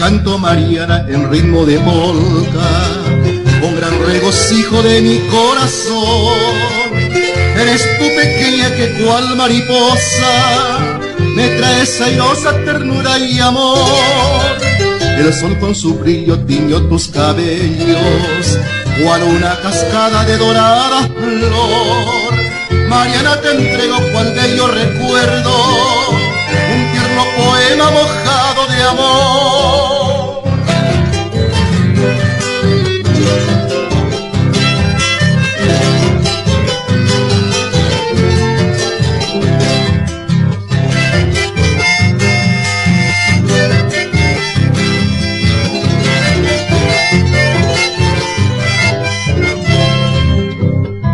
canto, Mariana, en ritmo de polka, con gran regocijo de mi corazón. Eres tú pequeña que cual mariposa me traes airosa ternura y amor. El sol con su brillo tiñó tus cabellos, cual una cascada de dorada flor. Mariana, te entrego cual bello recuerdo, un tierno poema mojado de amor.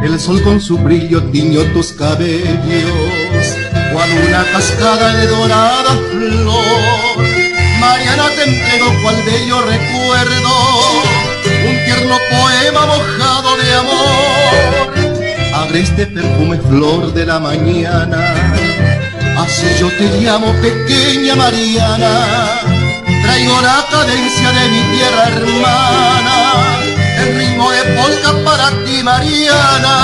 El sol con su brillo tiñó tus cabellos, cual una cascada de dorada flor. Mariana, te entrego cual bello recuerdo, un tierno poema mojado de amor. Agreste perfume, flor de la mañana, así yo te llamo, pequeña Mariana. Traigo la cadencia de mi tierra hermana, el ritmo de polka para ti, Mariana.